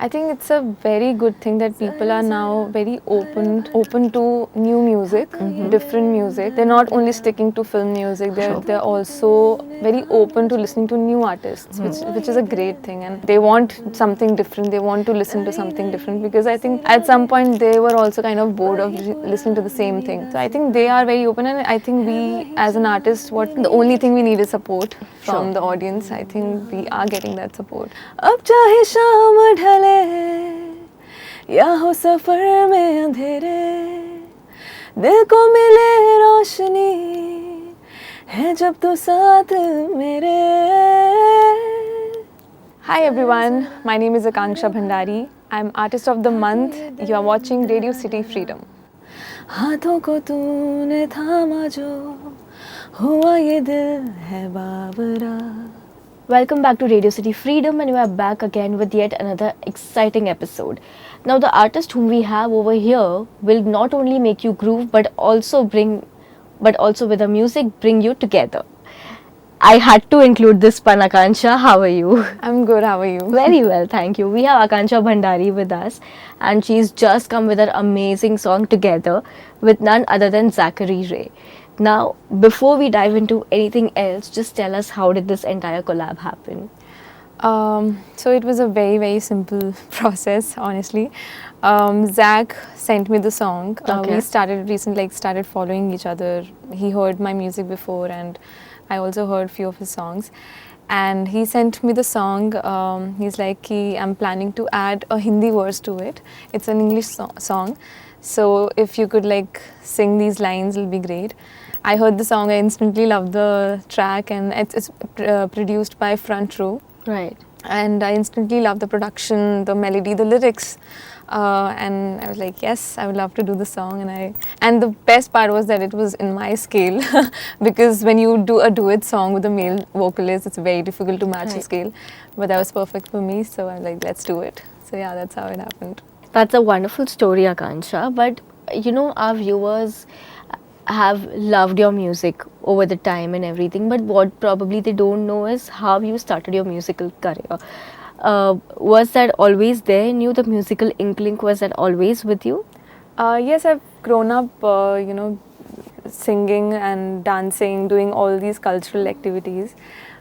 I think it's a very good thing that people are now very open to new music, different music. They're not only sticking to film music. They're also very open to listening to new artists, which is a great thing. And they want something different. They want to listen to something different because I think at some point they were also kind of bored of listening to the same thing. So I think they are very open, and I think we as an artist, the only thing we need is support from the audience. I think we are getting that support. अब चाहे शाम ढले या हो सफर में अंधेरे, दिल को मिले रोशनी है जब तू साथ मेरे. Hi everyone, my name is Akansha Bhandari. I'm Artist of the Month. You are watching Radio City Freedom. हाथों को तूने थामा जो हुआ ये दिल है Babra. Welcome back to Radio City Freedom, and we are back again with yet another exciting episode. Now, the artist whom we have over here will not only make you groove, but also with the music bring you together. I had to include this pun. Akansha, how are you? I'm good, how are you? Very well, thank you. We have Akansha Bhandari with us, and she's just come with an amazing song together with none other than Zachary Ray. Now, before we dive into anything else, just tell us, how did this entire collab happen? So it was a very, very simple process, honestly. Zach sent me the song. Okay. We started following each other. He heard my music before, and I also heard a few of his songs. And he sent me the song. He's like, I'm planning to add a Hindi verse to it. It's an English song. So if you could sing these lines, it'll be great. I heard the song, I instantly loved the track, and it's produced by Front Row. Right. And I instantly loved the production, the melody, the lyrics. And I was like, yes, I would love to do the song. And the best part was that it was in my scale because when you do a duet song with a male vocalist, it's very difficult to match the scale. But that was perfect for me, so I was like, let's do it. So yeah, that's how it happened. That's a wonderful story, Akansha. But our viewers have loved your music over the time and everything. But what probably they don't know is how you started your musical career. Was that always there in you? The musical inkling, was that always with you? Yes, I've grown up, singing and dancing, doing all these cultural activities.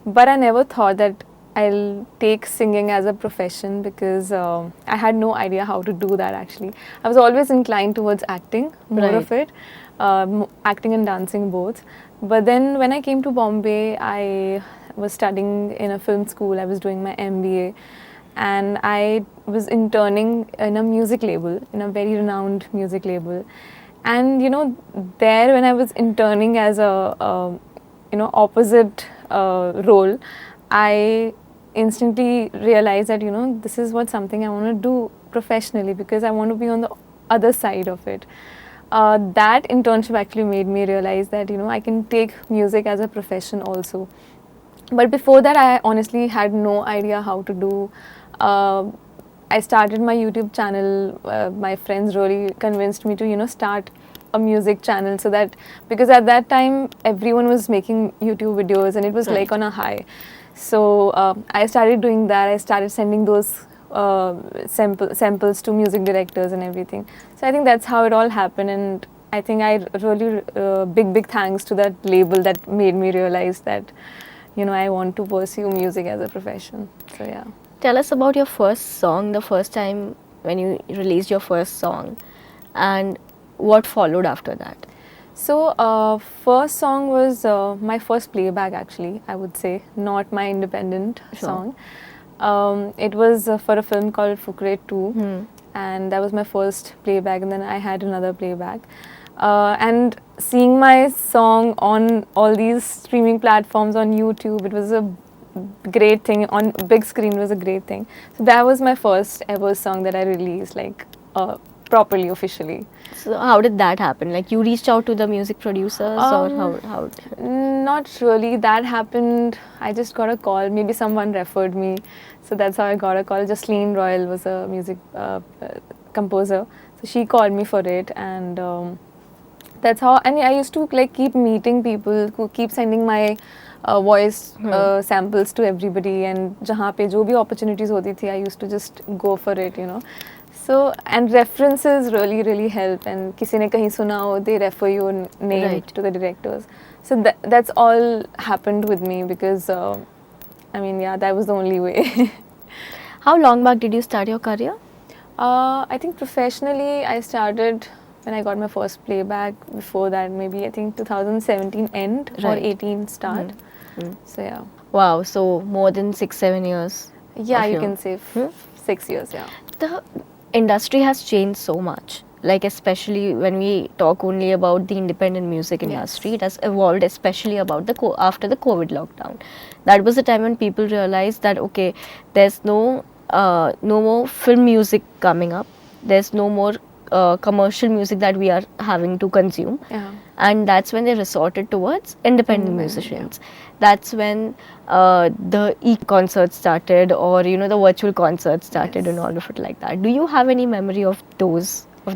But I never thought that I'll take singing as a profession because I had no idea how to do that actually. I was always inclined towards acting, more of it, acting and dancing both. But then when I came to Bombay, I was studying in a film school, I was doing my MBA, and I was interning in a music label, in a very renowned music label. And there when I was interning as a opposite role, I instantly realized that this is something I want to do professionally because I want to be on the other side of it. That internship actually made me realize that I can take music as a profession also. But before that, I honestly had no idea how to do. I started my YouTube channel. My friends really convinced me to start a music channel, so that because at that time everyone was making YouTube videos and it was on a high. So I started doing that. I started sending those samples to music directors and everything. So I think that's how it all happened, and I think I really big thanks to that label that made me realize that I want to pursue music as a profession. So yeah. Tell us about your first song, the first time when you released your first song, and what followed after that. So first song was my first playback actually, I would say, not my independent song. It was for a film called Fukre 2, and that was my first playback, and then I had another playback. And seeing my song on all these streaming platforms on YouTube, it was a great thing. On big screen, it was a great thing. So that was my first ever song that I released, properly, officially. So how did that happen? You reached out to the music producers, or how? Not really. That happened, I just got a call. Maybe someone referred me. So that's how I got a call. Jasleen Royal was a music composer. So she called me for it, and that's how. And I used to like keep meeting people, who keep sending my voice samples to everybody, and जहाँ पे जो भी opportunities होती थी, I used to just go for it, you know. So, and references really help, and किसी ने कहीं सुना हो, they refer your name Right. to the directors. So that's all happened with me because I mean, yeah, that was the only way. How long back did you start your career? I think professionally I started when I got my first playback. Before that, maybe I think 2017 end or Right. 18 start. So yeah. Wow, so more than 6-7 years. Yeah, of you your- can say 6 years, yeah. The industry has changed so much. Like especially when we talk only about the independent music industry, Yes. it has evolved, especially about the after the COVID lockdown. That was the time when people realized that okay, there's no more film music coming up. There's no more commercial music that we are having to consume. Yeah. And that's when they resorted towards independent Independent, musicians. That's when the e-concerts started, or you know, the virtual concerts started, Yes. and all of it like that. Do you have any memory of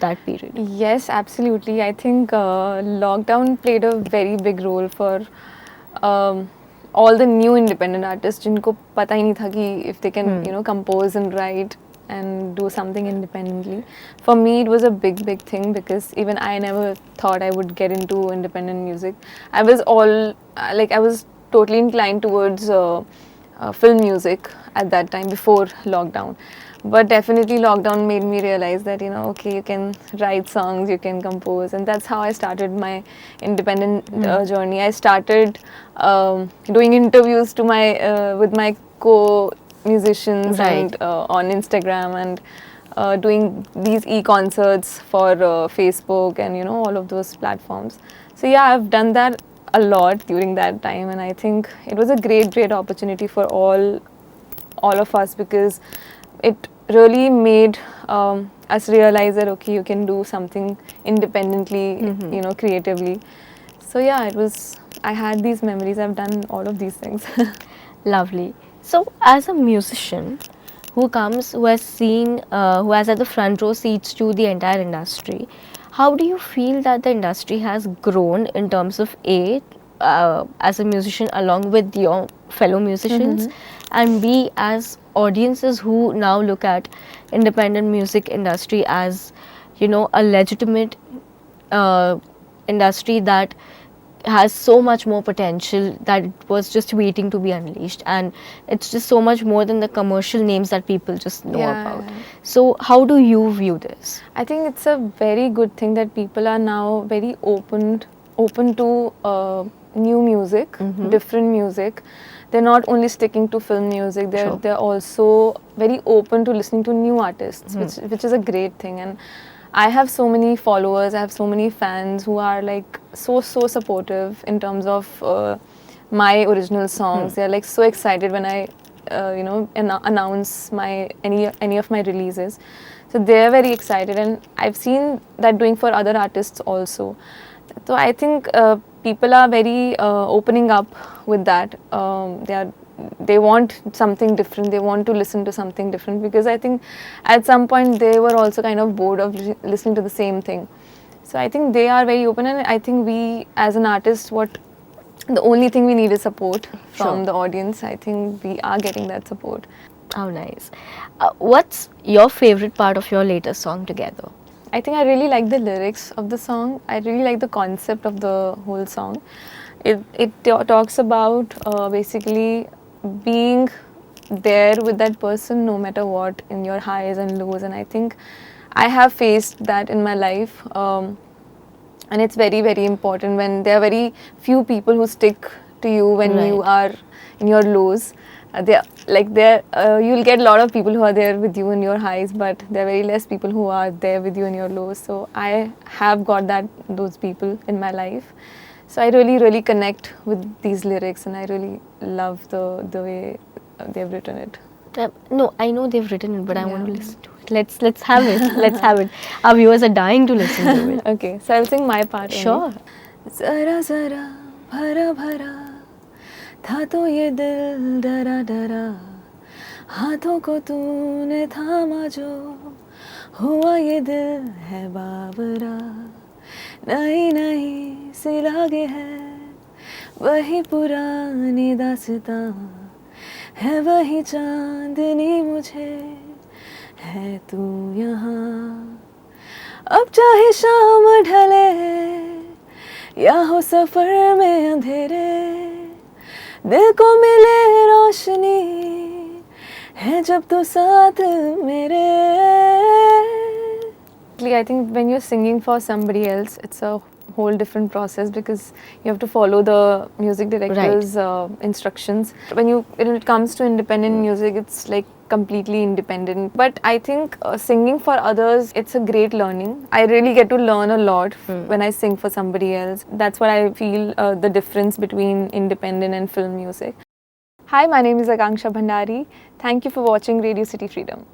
that period? Yes, absolutely. I think lockdown played a very big role for um, all the new independent artists जिनको पता ही नहीं था कि if they can you know compose and write and do something independently. For me, it was a big thing because even I never thought I would get into independent music. I was I was totally inclined towards film music at that time before lockdown. But definitely lockdown made me realize that, you know, okay, you can write songs, you can compose, and that's how I started my independent journey. I started doing interviews to my with my co-musicians Right. and on Instagram, and doing these e-concerts for Facebook and, you know, all of those platforms. So yeah, I've done that a lot during that time, and I think it was a great opportunity for all of us because it really made us realize that okay, you can do something independently, you know, creatively. So yeah, it was. I had these memories. I've done all of these things. Lovely. So, as a musician who has seen, who has at the front row seats to the entire industry, how do you feel that the industry has grown in terms of as a musician along with your fellow musicians, and B, as audiences who now look at independent music industry as, you know, a legitimate industry that has so much more potential, that it was just waiting to be unleashed, and it's just so much more than the commercial names that people just know about. So how do you view this? I think it's a very good thing that people are now very open to new music, different music. They're not only sticking to film music. They're also very open to listening to new artists, which is a great thing. And I have so many followers. I have so many fans who are like so supportive in terms of my original songs. They're like so excited when I you know, announce my any of my releases. So they're very excited, and I've seen that doing for other artists also. So I think people are very opening up with that. They want something different. They want to listen to something different because I think at some point they were also kind of bored of listening to the same thing. So I think they are very open, and I think we as an artist, the only thing we need is support from the audience. I think we are getting that support. How nice. What's your favorite part of your latest song, Together? I think I really like the lyrics of the song. I really like the concept of the whole song. It talks about basically being there with that person no matter what, in your highs and lows. And I think I have faced that in my life. And it's very important when there are very few people who stick to you when you are in your lows. You'll get a lot of people who are there with you in your highs, but there are very less people who are there with you in your lows. So I have got those people in my life. So I really connect with these lyrics, and I really love the way they've written it. No, I know they've written it, but I want to listen to it. Let's have it. Let's have it. Our viewers are dying to listen to it. Okay, so I'll sing my part. Sure. Zara zara bhara bhara था तो ये दिल डरा डरा, हाथों को तूने थामा जो, हुआ ये दिल है बाबरा, नई नई सी लागे है वही पुरानी दास्तां है वही चांदनी मुझे है तू यहाँ अब चाहे शाम ढले या हो सफर में अंधेरे दिल को मिले रोशनी है जब तू साथ मेरे. I think when you're singing for somebody else, it's a whole different process because you have to follow the music director's instructions. When it comes to independent music, it's like completely independent. But I think singing for others, it's a great learning. I really get to learn a lot when I sing for somebody else. That's what I feel the difference between independent and film music. Hi, my name is Akansha Bhandari. Thank you for watching Radio City Freedom.